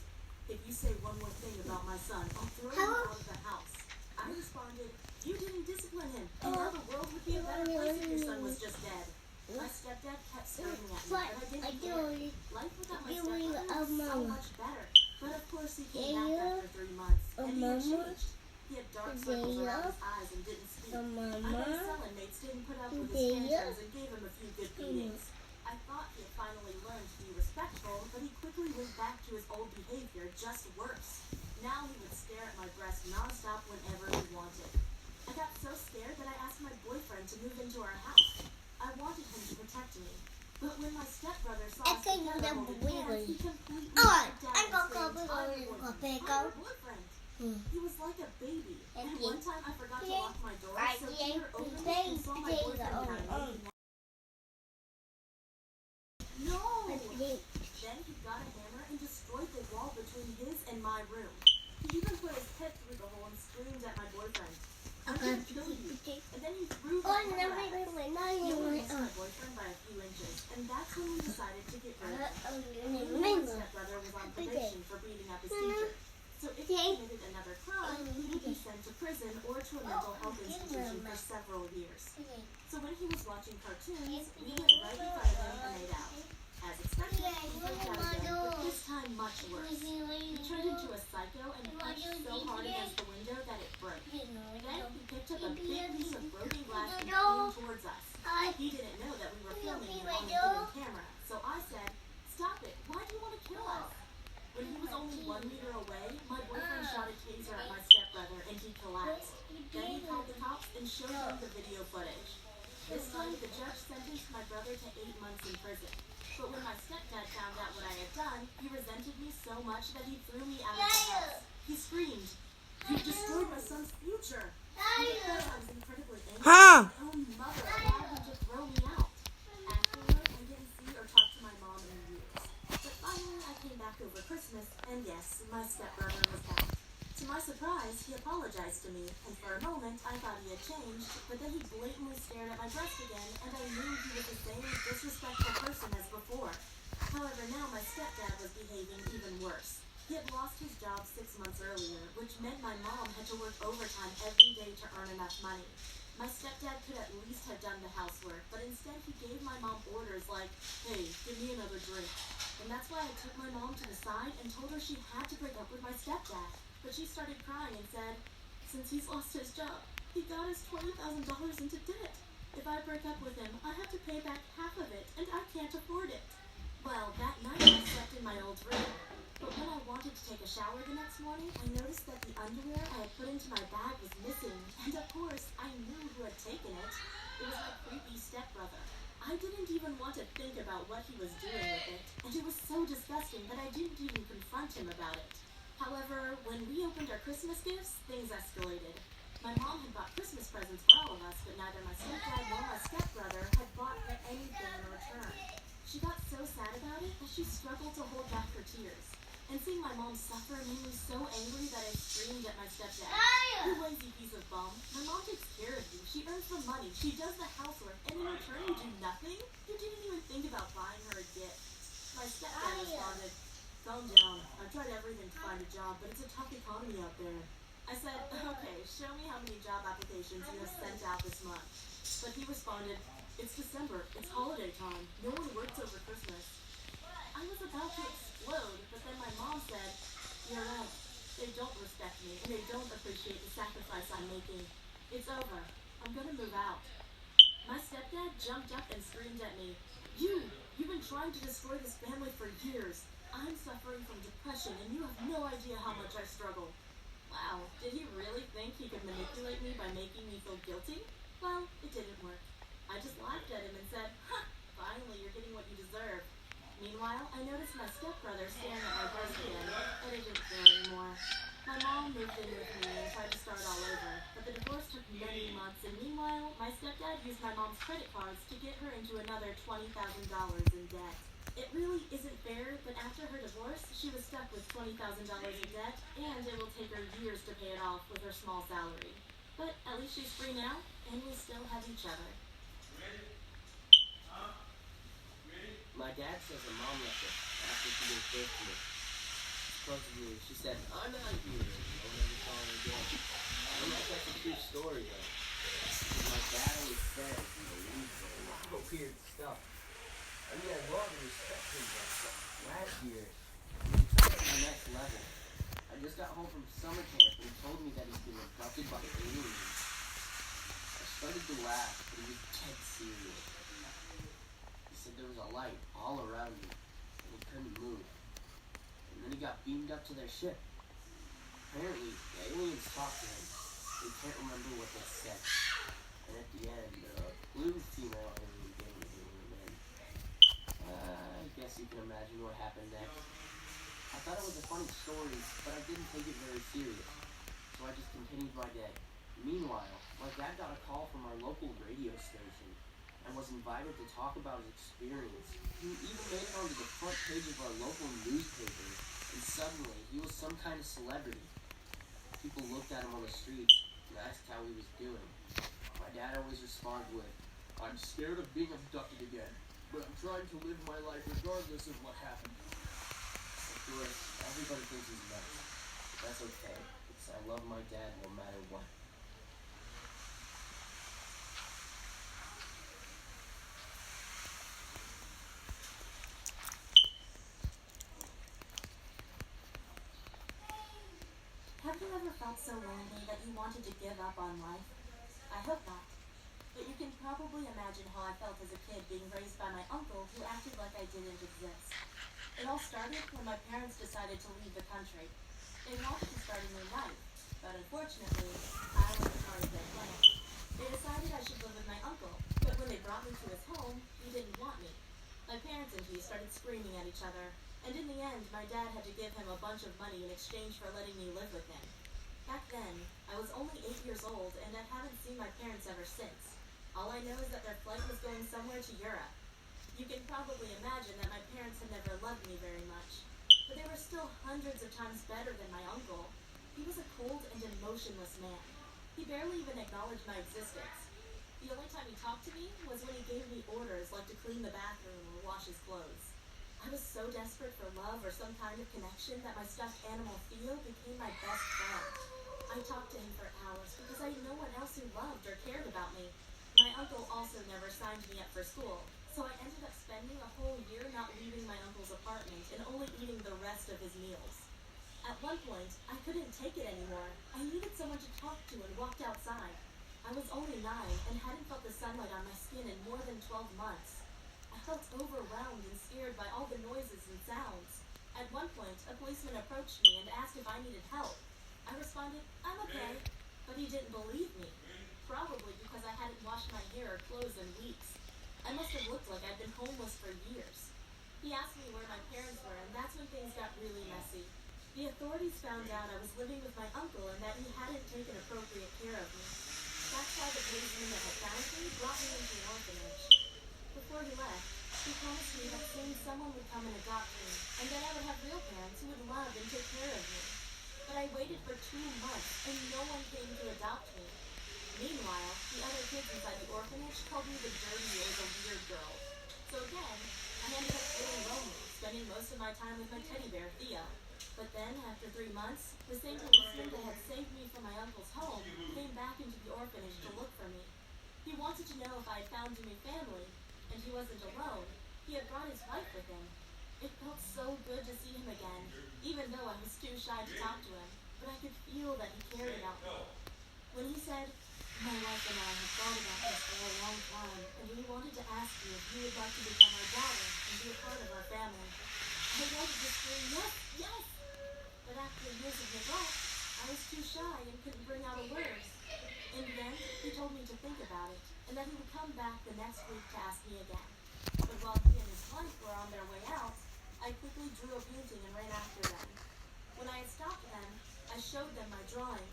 "If you say one more thing about my son, I'll throw you Hello? out of the house." I responded responded, "You didn't discipline him, and now the world would be a better place if your son was just dead." My stepdad kept screaming at me, but I didn't care. Life without my stepbrother was so much better. But of course he came back after 3 months, and he had changed. He had dark circles around his eyes and didn't speak. I bet his cellmates didn't put up with his tantrums and gave him a few good beatings. I thought he had finally learned to be respectful, but he quickly went back to his old behavior, just worse. Now he would stare at my breast nonstop whenever he wanted. I got so scared that I asked my boyfriend to move into our house. I wanted him to protect me. But when my stepbrother saw us together holding hands, he completely freaked out and screamed, "I'm your boyfriend." He was like a baby. And one time I forgot to lock my door, so Peter opened it and saw my boyfriend kind of making out. No! Then he got a hammer and destroyed the wall between his and my room. He even put his head through the hole and screamed at my boyfriend, "I'm gonna kill you." And then he threw the hammer at us. He only missed my boyfriend by a few inches, and that's when we decided to get rid of him. My stepbrother was on probation for beating up his teacher. So if he committed another crime, he would be sent to prison or to a mental health institution for several years. So when he was watching cartoons, we went right in front of him and made out. As expected, he freaked out again, but this time much worse. He turned into a psycho and punched so hard against the window that it broke. Then he picked up a big piece of broken glass and came towards us. He didn't know that we were filming him on a hidden camera, so I said, "Stop it, why do you want to kill us?" When he was only 1 meter away, my boyfriend shot a taser at my stepbrother and he collapsed. Then he called the cops and showed them the video footage. This time, the judge sentenced my brother to 8 months in prison. But when my stepdad found out what I had done, he resented me so much that he threw me out of the house. He screamed, "You've destroyed my son's future." Because I was incredibly angry, my own mother allowed him to throw me out. Afterward, I didn't see or talk to my mom in years. But finally, I came back over Christmas, and yes, my stepbrother was back. To my surprise, he apologized to me, and for a moment, I thought he had changed, but then he blatantly stared at my breast again, and I knew he was the same disrespectful person as before. However, now my stepdad was behaving even worse. He had lost his job 6 months earlier, which meant my mom had to work overtime every day to earn enough money. My stepdad could at least have done the housework, but instead he gave my mom orders like, "Hey, give me another drink." And that's why I took my mom to the side and told her she had to break up with my stepdad. But she started crying and said, "Since he's lost his job, he got us $20,000 into debt. If I break up with him, I have to pay back half of it, and I can't afford it." Well, that night I slept in my old room. But when I wanted to take a shower the next morning, I noticed that the underwear I had put into my bag was missing, and of course, I knew who had taken it. It was my creepy stepbrother. I didn't even want to think about what he was doing with it, and it was so disgusting that I didn't even confront him about it. However, when we opened our Christmas gifts, things escalated. My mom had bought Christmas presents for all of us, but neither my stepdad nor my stepbrother had bought her anything in return. She got so sad about it that she struggled to hold back her tears. And seeing my mom suffer made me so angry that I screamed at my stepdad. "You lazy piece of bum. My mom takes care of you. She earns the money. She does the housework. And in return, you do nothing? You didn't even think about buying her a gift." My stepdad responded, "Calm down. I've tried everything to find a job, but it's a tough economy out there." I said, "Okay, show me how many job applications you have sent out this month." But he responded, "It's December. It's holiday time. No one works over Christmas." I was about to explode, but then my mom said, "You're right. They don't respect me, and they don't appreciate the sacrifice I'm making. It's over. I'm gonna move out." My stepdad jumped up and screamed at me, You've been trying to destroy this family for years. I'm suffering from depression, and you have no idea how much I struggle." Wow, did he really think he could manipulate me by making me feel guilty? Well, it didn't work. I just laughed at him and said, "Finally, you're getting what you deserve." Meanwhile, I noticed my stepbrother staring at my breast again, and I didn't care anymore. My mom moved in with me and tried to start all over, but the divorce took many months, and meanwhile, my stepdad used my mom's credit cards to get her into another $20,000 in debt. It really isn't fair, but after her divorce, she was stuck with $20,000 in debt, and it will take her years to pay it off with her small salary. But at least she's free now, and we still have each other. My dad says a mom left her after she gave birth to me. Supposedly, she said, "I'm out of here," and no one ever saw her again. don't know if that's a true story, but my dad always says he believes in a lot of weird stuff. I mean, I love and respect him, but last year, he took it to the next level. I just got home from summer camp and he told me that he's been abducted by aliens. I started to laugh, but he was dead serious. He said there was a light all around me, and he couldn't move. And then he got beamed up to their ship. Apparently, the aliens talked to him. They can't remember what they said. And at the end, blue female alien gave him in. I guess you can imagine what happened next. I thought it was a funny story, but I didn't take it very serious. So I just continued my day. Meanwhile, my dad got a call from our local radio station and was invited to talk about his experience. He even made it onto the front page of our local newspaper, and suddenly he was some kind of celebrity. People looked at him on the streets and asked how he was doing. My dad always responded with, "I'm scared of being abducted again, but I'm trying to live my life regardless of what happened." Of course, everybody thinks he's nuts. But that's okay, because I love my dad no matter what. Have you ever felt so lonely that you wanted to give up on life? I hope not. But you can probably imagine how I felt as a kid being raised by my uncle who acted like I didn't exist. It all started when my parents decided to leave the country. They wanted to start a new life, but unfortunately, I wasn't part of their plan. They decided I should live with my uncle, but when they brought me to his home, he didn't want me. My parents and he started screaming at each other, and in the end, my dad had to give him a bunch of money in exchange for letting me live with him. Back then, I was only 8 years old, and I haven't seen my parents ever since. All I know is that their flight was going somewhere to Europe. You can probably imagine that my parents had never loved me very much. But they were still hundreds of times better than my uncle. He was a cold and emotionless man. He barely even acknowledged my existence. The only time he talked to me was when he gave me orders like to clean the bathroom or wash his clothes. I was so desperate for love or some kind of connection that my stuffed animal Theo became my best friend. I talked to him for hours because I had no one else who loved or cared about me. My uncle also never signed me up for school, so I ended up spending a whole year not leaving my uncle's apartment and only eating the rest of his meals. At one point, I couldn't take it anymore. I needed someone to talk to and walked outside. I was only 9 and hadn't felt the sunlight on my skin in more than 12 months. I felt overwhelmed and scared by all the noises and sounds. At one point, a policeman approached me and asked if I needed help. I responded, "I'm okay," but he didn't believe me. Probably because I hadn't washed my hair or clothes in weeks. I must have looked like I'd been homeless for years. He asked me where my parents were, and that's when things got really messy. The authorities found out I was living with my uncle and that he hadn't taken appropriate care of me. That's why the policeman that had found me brought me into an orphanage. Before he left, he promised me that soon someone would come and adopt me, and that I would have real parents who would love and take care of me. But I waited for 2 months, and no one came to adopt me. Meanwhile, the other kids inside the orphanage called me the dirty or the weird girl. So again, I ended up feeling lonely, spending most of my time with my teddy bear, Theo. But then, after 3 months, the same policeman that had saved me from my uncle's home came back into the orphanage to look for me. He wanted to know if I had found a new family, and he wasn't alone. He had brought his wife with him. It felt so good to see him again, even though I was too shy to talk to him, but I could feel that he cared about me. When he said, "My wife and I have thought about this for a long time, and we wanted to ask you if you would like to become our daughter and be a part of our family," I wanted to scream, "Yes, yes!" But after years of neglect, I was too shy and couldn't bring out a word. In the end, he told me to think about it, and that he would come back the next week to ask me again. But while he and his wife were on their way out, I quickly drew a painting and ran after them. When I had stopped them, I showed them my drawing.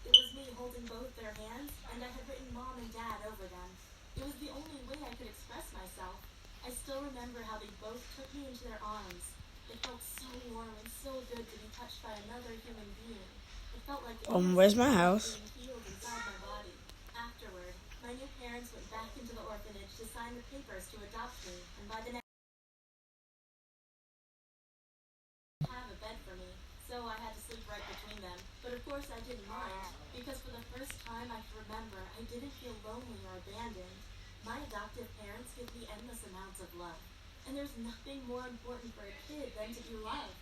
It was me holding both their hands, and I had written Mom and Dad over them. It was the only way I could express myself. I still remember how they both took me into their arms. It felt so warm and so good to be touched by another human being. It felt like Where's my house? being healed inside my body. Afterward, my new parents went back into the orphanage to sign the papers to adopt me, and by the next have a bed for me, so I had to sleep right between them. But of course I didn't mind, because for the first time I can remember, I didn't feel lonely or abandoned. My adoptive parents give me endless amounts of love, and there's nothing more important for a kid than to be loved.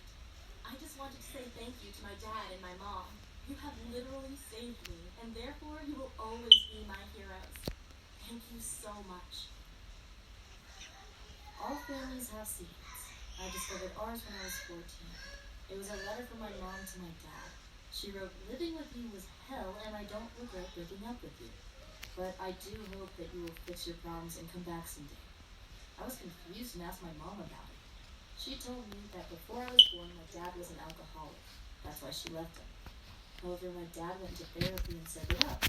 I just wanted to say thank you to my dad and my mom. You have literally saved me, and therefore you will always be my heroes. Thank you so much. All families have secrets. I discovered ours when I was 14. It was a letter from my mom to my dad. She wrote, "Living with you was hell, and I don't regret breaking up with you. But I do hope that you will fix your problems and come back someday." I was confused and asked my mom about it. She told me that before I was born, my dad was an alcoholic. That's why she left him. However, my dad went to therapy and set it up.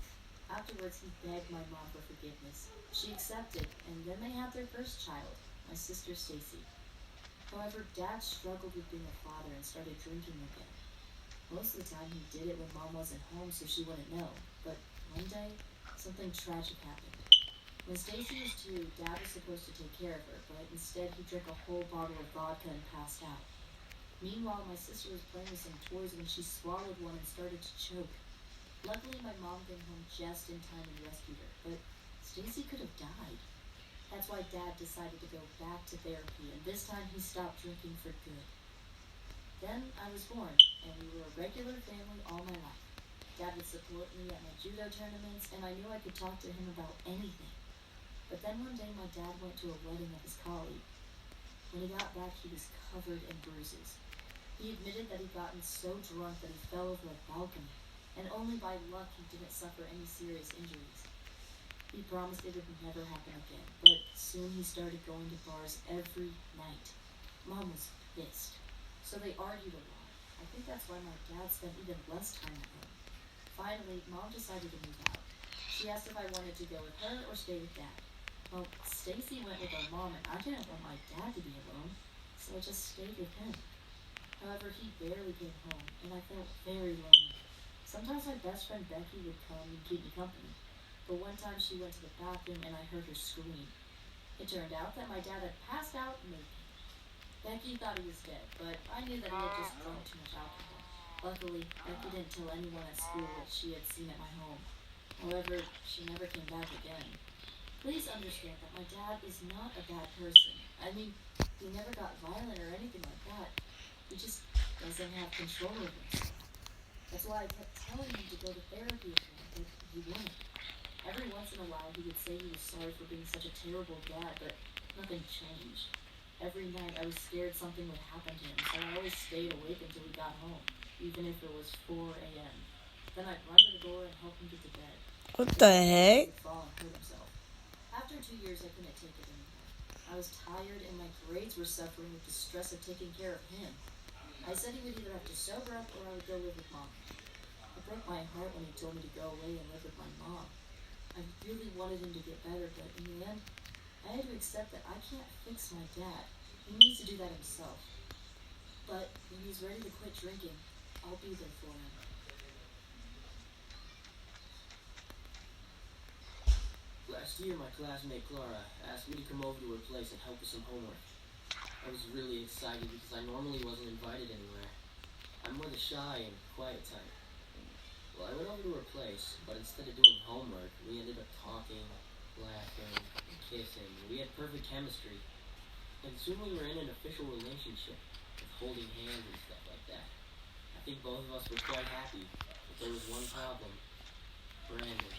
Afterwards, he begged my mom for forgiveness. She accepted, and then they had their first child, my sister Stacy. However, Dad struggled with being a father and started drinking again. Most of the time, he did it when Mom wasn't home so she wouldn't know. But one day, something tragic happened. When Stacy was 2, Dad was supposed to take care of her, but instead he drank a whole bottle of vodka and passed out. Meanwhile, my sister was playing with some toys when she swallowed one and started to choke. Luckily, my mom came home just in time and rescued her, but Stacy could have died. That's why Dad decided to go back to therapy, and this time he stopped drinking for good. Then I was born, and we were a regular family all my life. Dad would support me at my judo tournaments, and I knew I could talk to him about anything. But then one day my dad went to a wedding of his colleague. When he got back, he was covered in bruises. He admitted that he'd gotten so drunk that he fell over a balcony, and only by luck he didn't suffer any serious injuries. He promised it would never happen again, but soon he started going to bars every night. Mom was pissed, so they argued a lot. I think that's why my dad spent even less time at home. Finally, Mom decided to move out. She asked if I wanted to go with her or stay with Dad. Well, Stacy went with our mom, and I didn't want my dad to be alone, so I just stayed with him. However, he barely came home, and I felt very lonely. Sometimes my best friend Becky would come and keep me company, but one time she went to the bathroom and I heard her scream. It turned out that my dad had passed out naked. Becky thought he was dead, but I knew that he had just drunk too much alcohol. Luckily, Becky didn't tell anyone at school what she had seen at my home. However, she never came back again. Please understand that my dad is not a bad person. I mean, he never got violent or anything like that. He just doesn't have control over himself. That's why I kept telling him to go to therapy again, but he wouldn't. Every once in a while, he would say he was sorry for being such a terrible dad, but nothing changed. Every night, I was scared something would happen to him, so I always stayed awake until we got home, even if it was 4 a.m. Then I'd run to the door and help him get to bed. What the heck? He'd fall and hurt himself. After 2 years, I couldn't take it anymore. I was tired, and my grades were suffering with the stress of taking care of him. I said he would either have to sober up or I would go live with Mom. It broke my heart when he told me to go away and live with my mom. I really wanted him to get better, but in the end, I had to accept that I can't fix my dad. He needs to do that himself. But when he's ready to quit drinking, I'll be there for him. Last year, my classmate Clara asked me to come over to her place and help with some homework. I was really excited because I normally wasn't invited anywhere. I'm more the shy and quiet type. Well, I went over to her place, but instead of doing homework, we ended up talking, laughing, and kissing. We had perfect chemistry. And soon we were in an official relationship, with holding hands and stuff like that. I think both of us were quite happy, but there was one problem. Brandon.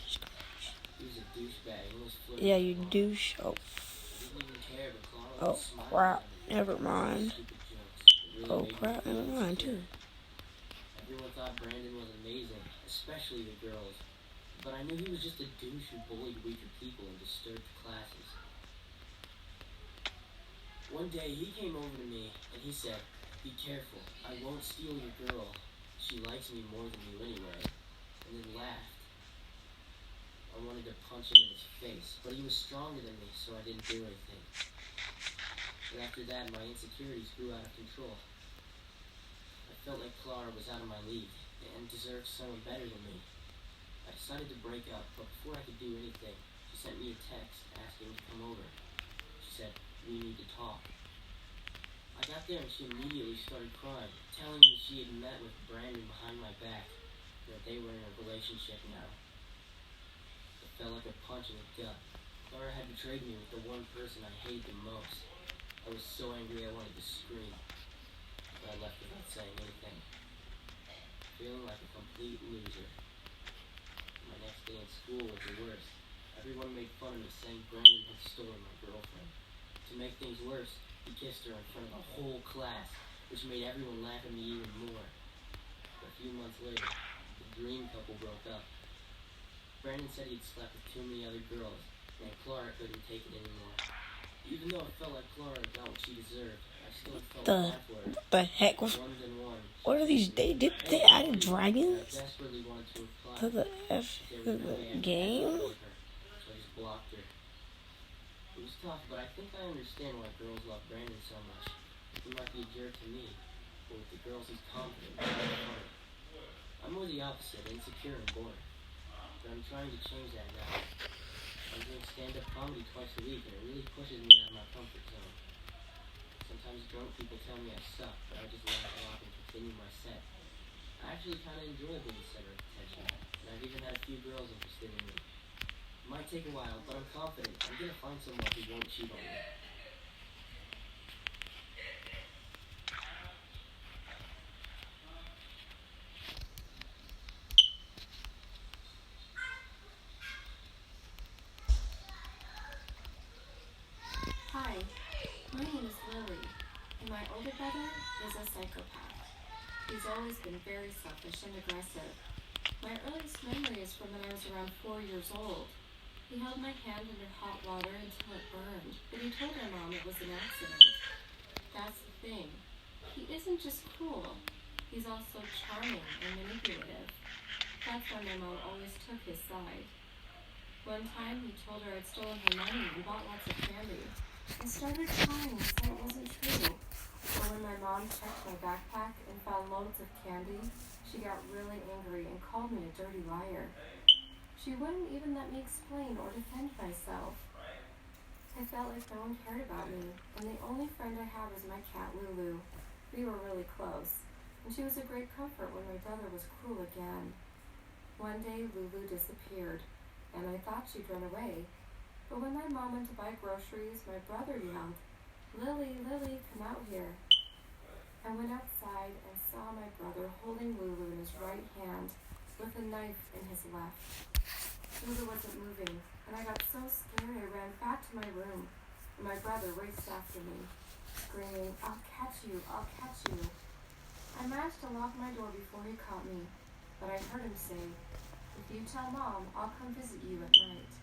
He was a douchebag. He was flirting. Yeah, you douche. Oh, He didn't even care, but Clara oh was smiling crap. at me. Never mind. Stupid jokes. It really Oh made me crap. feel Never mind too. insecure. Everyone thought Brandon was amazing, especially the girls. But I knew he was just a douche who bullied weaker people and disturbed classes. One day he came over to me and he said, "Be careful, I won't steal your girl. She likes me more than you anyway," and then laughed. I wanted to punch him in his face, but he was stronger than me, so I didn't do anything. But after that, my insecurities grew out of control. I felt like Clara was out of my league and deserved someone better than me. I decided to break up, but before I could do anything, she sent me a text asking to come over. She said, "We need to talk." I got there and she immediately started crying, telling me she had met with Brandon behind my back, that they were in a relationship now. felt like a punch in the gut. Clara had betrayed me with the one person I hated the most. I was so angry I wanted to scream. But I left without saying anything. Feeling like a complete loser. My next day in school was the worst. Everyone made fun of me saying Brandon had stolen my girlfriend. To make things worse, he kissed her in front of the whole class, which made everyone laugh at me even more. But a few months later, the dream couple broke up. Brandon said he'd slept with too many other girls, and Clara couldn't take it anymore. Even though I felt like Clara got what she deserved, I still felt bad for her. The heck was? Ones and ones. What are these? They added I dragons desperately wanted to reply. to the There was no way I could game. control her, so I just blocked her. It was tough, but I think I understand why girls love Brandon so much. He might be a jerk to me, but with the girls he's confident and fun. I'm more the opposite, insecure and bored. But I'm trying to change that now. I'm doing stand-up comedy twice a week, and it really pushes me out of my comfort zone. Sometimes drunk people tell me I suck, but I just laugh it off and continue my set. I actually kind of enjoy being the center of attention, and I've even had a few girls interested in me. It might take a while, but I'm confident I'm gonna find someone who won't cheat on me. Hi, my name is Lily, and my older brother is a psychopath. He's always been very selfish and aggressive. My earliest memory is from when I was around 4 years old. He held my hand under hot water until it burned, but he told my mom it was an accident. That's the thing. He isn't just cruel, he's also charming and manipulative. That's why my mom always took his side. One time he told her I'd stolen her money and bought lots of candy. I started crying and said it wasn't true. But when my mom checked my backpack and found loads of candy, she got really angry and called me a dirty liar. She wouldn't even let me explain or defend myself. I felt like no one cared about me, and the only friend I had was my cat Lulu. We were really close, and she was a great comfort when my brother was cruel again. One day Lulu disappeared, and I thought she'd run away. But when my mom went to buy groceries, my brother yelled, "Lily, Lily, come out here." I went outside and saw my brother holding Lulu in his right hand with a knife in his left. Lulu wasn't moving, and I got so scared I ran back to my room, and my brother raced after me, screaming, "I'll catch you, I'll catch you." I managed to lock my door before he caught me, but I heard him say, "If you tell Mom, I'll come visit you at night."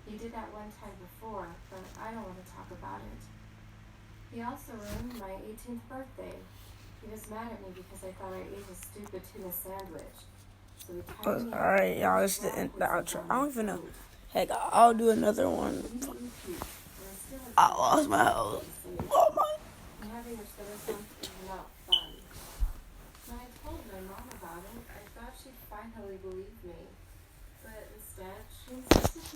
He did that one time before, but I don't want to talk about it. He also ruined my 18th birthday. He was mad at me because I thought I ate his stupid tuna sandwich. So he tied me up Alright, y'all, this is the outro. I don't even know. Heck, I'll do another one. I lost my house. Oh my. Having your stomach pump is not fun. When I told my mom about it, I thought she'd finally believe me. But instead, she insisted she